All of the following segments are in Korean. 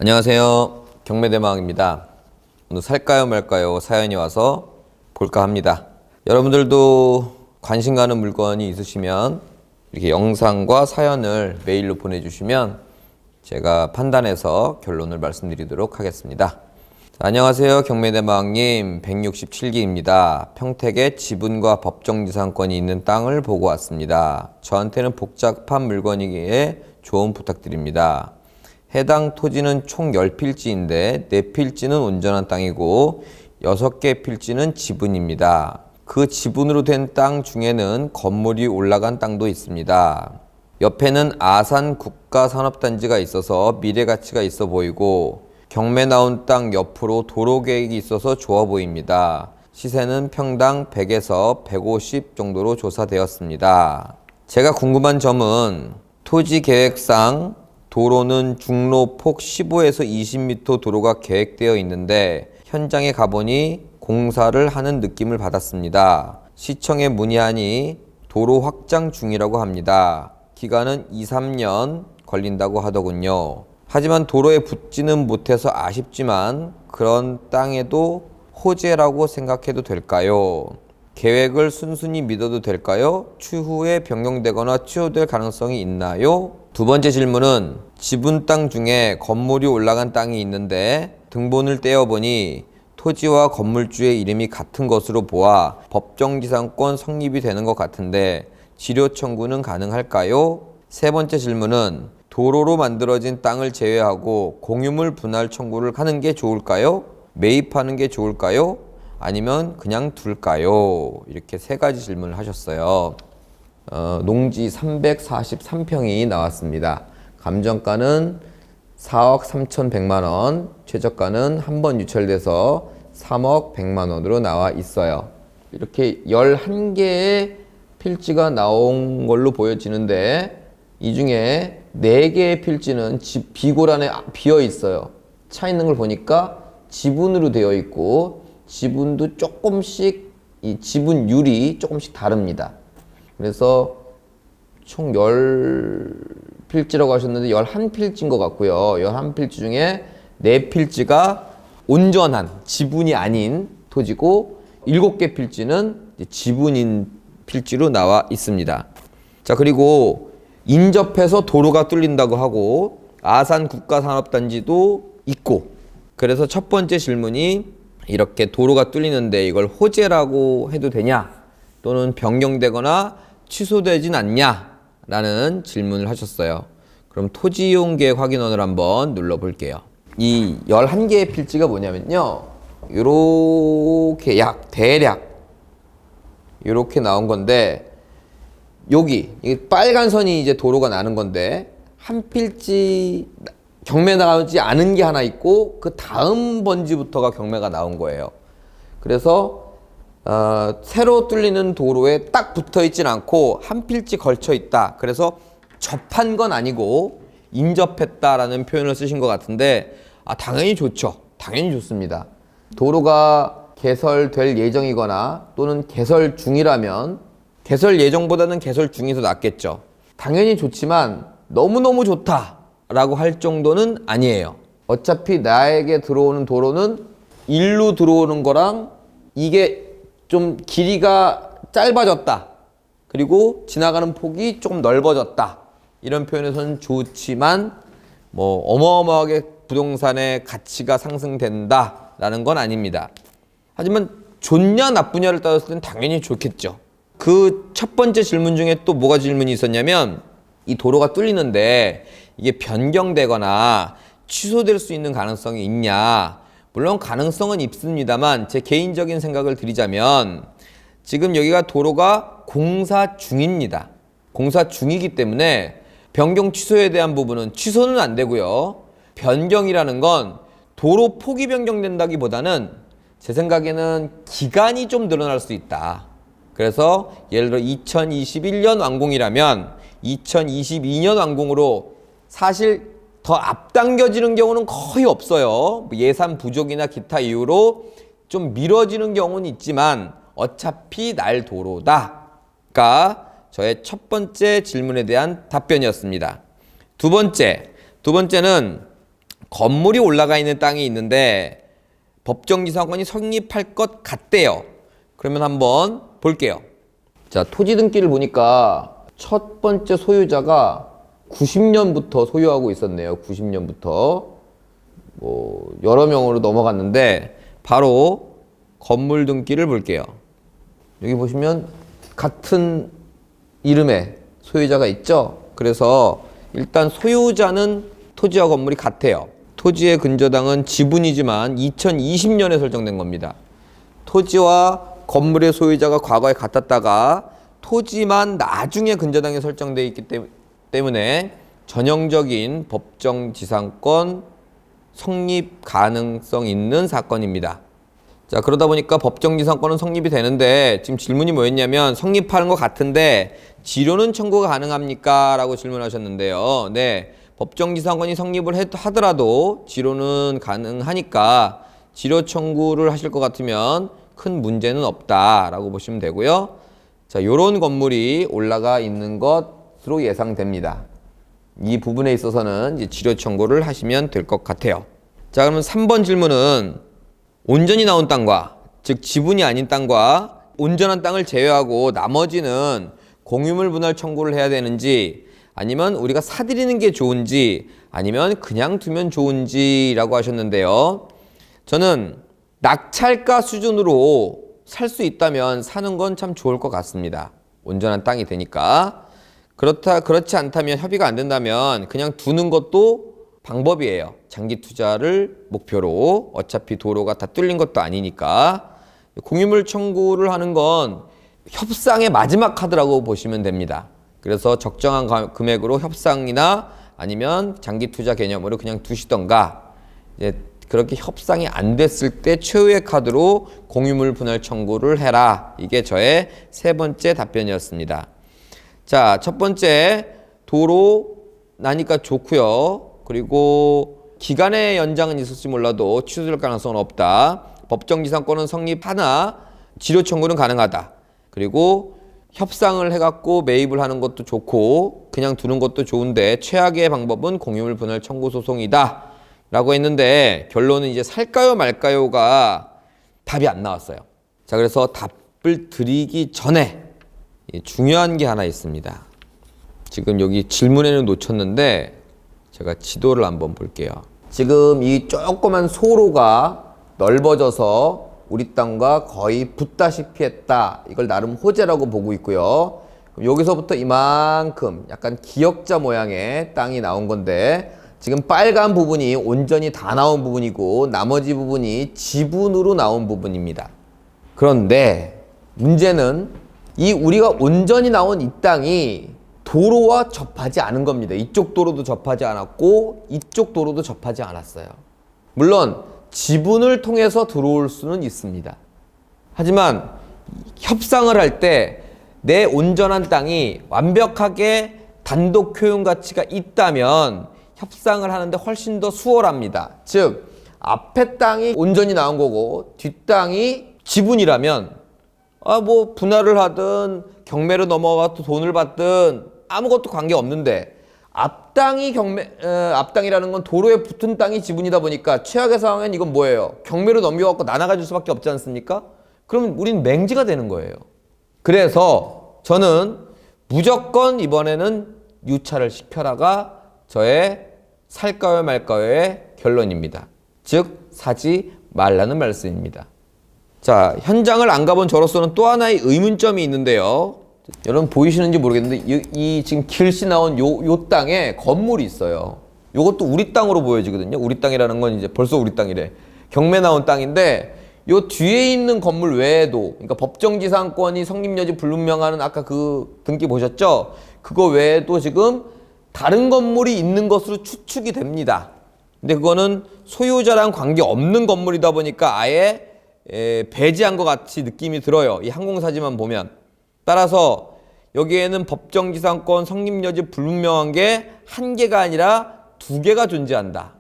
안녕하세요. 경매대망입니다. 오늘 살까요 말까요 사연이 와서 볼까 합니다. 여러분들도 관심 가는 물건이 있으시면 이렇게 영상과 사연을 메일로 보내주시면 제가 판단해서 결론을 말씀드리도록 하겠습니다. 안녕하세요. 경매대망님 167기입니다. 평택에 지분과 법정지상권이 있는 땅을 보고 왔습니다. 저한테는 복잡한 물건이기에 조언 부탁드립니다. 해당 토지는 총 10필지인데 4필지는 온전한 땅이고 6개 필지는 지분입니다. 그 지분으로 된 땅 중에는 건물이 올라간 땅도 있습니다. 옆에는 아산 국가산업단지가 있어서 미래가치가 있어 보이고 경매 나온 땅 옆으로 도로 계획이 있어서 좋아 보입니다. 시세는 평당 100에서 150 정도로 조사되었습니다. 제가 궁금한 점은 토지 계획상 도로는 중로 폭 15에서 20m 도로가 계획되어 있는데 현장에 가보니 공사를 하는 느낌을 받았습니다. 시청에 문의하니 도로 확장 중이라고 합니다. 기간은 2-3년 걸린다고 하더군요. 하지만 도로에 붙지는 못해서 아쉽지만 그런 땅에도 호재라고 생각해도 될까요? 계획을 순순히 믿어도 될까요? 추후에 변경되거나 취소될 가능성이 있나요? 두 번째 질문은 지분 땅 중에 건물이 올라간 땅이 있는데 등본을 떼어보니 토지와 건물주의 이름이 같은 것으로 보아 법정지상권 성립이 되는 것 같은데 지료 청구는 가능할까요? 세 번째 질문은 도로로 만들어진 땅을 제외하고 공유물 분할 청구를 하는 게 좋을까요? 매입하는 게 좋을까요? 아니면 그냥 둘까요? 이렇게 세 가지 질문을 하셨어요. 농지 343평이 나왔습니다. 감정가는 4억 3,100만 원, 최저가는 한 번 유찰돼서 3억 100만 원으로 나와 있어요. 이렇게 11개의 필지가 나온 걸로 보여지는데 이 중에 4개의 필지는 집 비고란에 비어 있어요. 차 있는 걸 보니까 지분으로 되어 있고 지분도 조금씩 이 지분율이 조금씩 다릅니다. 그래서 총 10필지라고 하셨는데 11필지인 것 같고요. 11필지 중에 4필지가 온전한 지분이 아닌 토지고 7개 필지는 지분인 필지로 나와 있습니다. 자, 그리고 인접해서 도로가 뚫린다고 하고 아산 국가산업단지도 있고, 그래서 첫 번째 질문이 이렇게 도로가 뚫리는데 이걸 호재라고 해도 되냐 또는 변경되거나 취소되진 않냐 라는 질문을 하셨어요. 그럼 토지이용 계획 확인원을 한번 눌러 볼게요. 이 11개의 필지가 뭐냐면요, 요렇게 대략 요렇게 나온 건데, 여기 빨간 선이 이제 도로가 나는 건데 한 필지 경매 나오지 않은 게 하나 있고 그 다음 번지부터가 경매가 나온 거예요. 그래서 새로 뚫리는 도로에 딱 붙어 있진 않고 한 필지 걸쳐 있다. 그래서 접한 건 아니고 인접했다라는 표현을 쓰신 것 같은데, 당연히 좋죠. 당연히 좋습니다. 도로가 개설될 예정이거나 또는 개설 중이라면 개설 예정보다는 개설 중이 더 낫겠죠. 당연히 좋지만 너무너무 좋다라고 할 정도는 아니에요. 어차피 나에게 들어오는 도로는 일로 들어오는 거랑 이게 좀 길이가 짧아졌다, 그리고 지나가는 폭이 조금 넓어졌다, 이런 표현에서는 좋지만 뭐 어마어마하게 부동산의 가치가 상승된다라는 건 아닙니다. 하지만 좋냐 나쁘냐를 따졌을 땐 당연히 좋겠죠. 그 첫 번째 질문 중에 또 뭐가 질문이 있었냐면, 이 도로가 뚫리는데 이게 변경되거나 취소될 수 있는 가능성이 있냐. 물론 가능성은 있습니다만 제 개인적인 생각을 드리자면 지금 여기가 도로가 공사 중입니다. 공사 중이기 때문에 변경 취소에 대한 부분은 취소는 안 되고요. 변경이라는 건 도로 폭이 변경된다기보다는 제 생각에는 기간이 좀 늘어날 수 있다. 그래서 예를 들어 2021년 완공이라면 2022년 완공으로 사실 더 앞당겨지는 경우는 거의 없어요. 예산 부족이나 기타 이유로 좀 미뤄지는 경우는 있지만 어차피 날 도로다가 저의 첫 번째 질문에 대한 답변이었습니다. 두 번째는 건물이 올라가 있는 땅이 있는데 법정지상권이 성립할 것 같대요. 그러면 한번 볼게요. 자, 토지 등기를 보니까 첫 번째 소유자가 90년부터 소유하고 있었네요. 90년부터. 여러 명으로 넘어갔는데 바로 건물 등기를 볼게요. 여기 보시면 같은 이름의 소유자가 있죠. 그래서 일단 소유자는 토지와 건물이 같아요. 토지의 근저당은 지분이지만 2020년에 설정된 겁니다. 토지와 건물의 소유자가 과거에 같았다가 토지만 나중에 근저당이 설정되어 있기 때문에 전형적인 법정지상권 성립 가능성 있는 사건입니다. 자, 그러다 보니까 법정지상권은 성립이 되는데 지금 질문이 뭐였냐면 성립하는 것 같은데 지료는 청구가 가능합니까? 라고 질문하셨는데요. 네, 법정지상권이 성립을 하더라도 지료는 가능하니까 지료 청구를 하실 것 같으면 큰 문제는 없다라고 보시면 되고요. 자, 요런 건물이 올라가 있는 것으로 예상됩니다. 이 부분에 있어서는 이제 지료 청구를 하시면 될 것 같아요. 자, 그러면 3번 질문은 온전히 나온 땅과, 즉 지분이 아닌 땅과 온전한 땅을 제외하고 나머지는 공유물 분할 청구를 해야 되는지, 아니면 우리가 사들이는 게 좋은지, 아니면 그냥 두면 좋은지라고 하셨는데요. 저는 낙찰가 수준으로 살 수 있다면 사는 건 참 좋을 것 같습니다. 온전한 땅이 되니까. 그렇지 않다면, 협의가 안 된다면 그냥 두는 것도 방법이에요. 장기 투자를 목표로. 어차피 도로가 다 뚫린 것도 아니니까. 공유물 청구를 하는 건 협상의 마지막 카드라고 보시면 됩니다. 그래서 적정한 금액으로 협상이나 아니면 장기 투자 개념으로 그냥 두시던가, 이제 그렇게 협상이 안 됐을 때 최후의 카드로 공유물 분할 청구를 해라. 이게 저의 세 번째 답변이었습니다. 자, 첫 번째, 도로 나니까 좋고요. 그리고 기간의 연장은 있을지 몰라도 취소될 가능성은 없다. 법정지상권은 성립하나 지료 청구는 가능하다. 그리고 협상을 해갖고 매입을 하는 것도 좋고 그냥 두는 것도 좋은데 최악의 방법은 공유물 분할 청구 소송이다 라고 했는데, 결론은 이제 살까요 말까요가 답이 안 나왔어요. 자, 그래서 답을 드리기 전에 중요한 게 하나 있습니다. 지금 여기 질문에는 놓쳤는데 제가 지도를 한번 볼게요. 지금 이 조그만 소로가 넓어져서 우리 땅과 거의 붙다시피 했다. 이걸 나름 호재라고 보고 있고요. 그럼 여기서부터 이만큼 약간 기역자 모양의 땅이 나온 건데, 지금 빨간 부분이 온전히 다 나온 부분이고 나머지 부분이 지분으로 나온 부분입니다. 그런데 문제는 이 우리가 온전히 나온 이 땅이 도로와 접하지 않은 겁니다. 이쪽 도로도 접하지 않았고 이쪽 도로도 접하지 않았어요. 물론 지분을 통해서 들어올 수는 있습니다. 하지만 협상을 할 때 내 온전한 땅이 완벽하게 단독 효용 가치가 있다면 협상을 하는데 훨씬 더 수월합니다. 즉, 앞에 땅이 온전히 나온 거고 뒷 땅이 지분이라면 뭐 분할을 하든 경매로 넘어가서 돈을 받든 아무것도 관계 없는데, 앞땅이라는 건 도로에 붙은 땅이 지분이다 보니까 최악의 상황엔 이건 뭐예요? 경매로 넘겨갖고 나눠가질 수밖에 없지 않습니까? 그러면 우린 맹지가 되는 거예요. 그래서 저는 무조건 이번에는 유찰을 시켜라가 저의 살까요 말까요의 결론입니다. 즉, 사지 말라는 말씀입니다. 자, 현장을 안 가본 저로서는 또 하나의 의문점이 있는데요. 여러분 보이시는지 모르겠는데 이 지금 길씨 나온 요 땅에 건물이 있어요. 요것도 우리 땅으로 보여지거든요. 우리 땅이라는 건 이제 벌써 우리 땅이래. 경매 나온 땅인데 요 뒤에 있는 건물 외에도, 그러니까 법정지상권이 성립여지 불분명하는 아까 그 등기 보셨죠? 그거 외에도 지금 다른 건물이 있는 것으로 추측이 됩니다. 근데 그거는 소유자랑 관계없는 건물이다 보니까 아예 배제한 것 같이 느낌이 들어요. 이 항공사지만 보면. 따라서 여기에는 법정지상권 성립여지 불분명한 게 한 개가 아니라 두 개가 존재한다.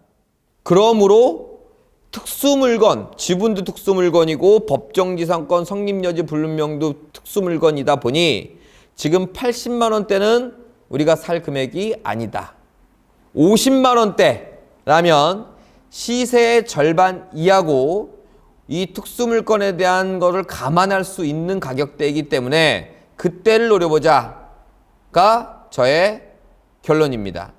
그러므로 특수물건, 지분도 특수물건이고 법정지상권 성립여지 불분명도 특수물건이다 보니 지금 80만 원대는 우리가 살 금액이 아니다. 50만 원대라면 시세의 절반 이하고 이 특수물건에 대한 것을 감안할 수 있는 가격대이기 때문에 그때를 노려보자가 저의 결론입니다.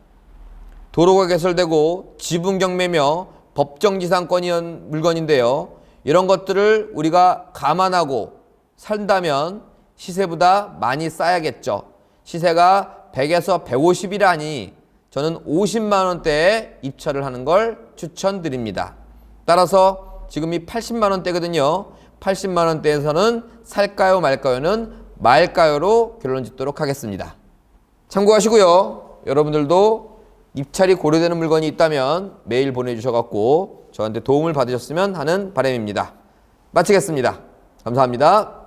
도로가 개설되고 지분 경매며 법정지상권이한 물건인데요. 이런 것들을 우리가 감안하고 산다면 시세보다 많이 싸야겠죠. 시세가 100에서 150이라니 저는 50만 원대에 입찰을 하는 걸 추천드립니다. 따라서 지금이 80만 원대거든요. 80만 원대에서는 살까요 말까요는 말까요로 결론 짓도록 하겠습니다. 참고하시고요. 여러분들도 입찰이 고려되는 물건이 있다면 메일 보내주셔갖고 저한테 도움을 받으셨으면 하는 바람입니다. 마치겠습니다. 감사합니다.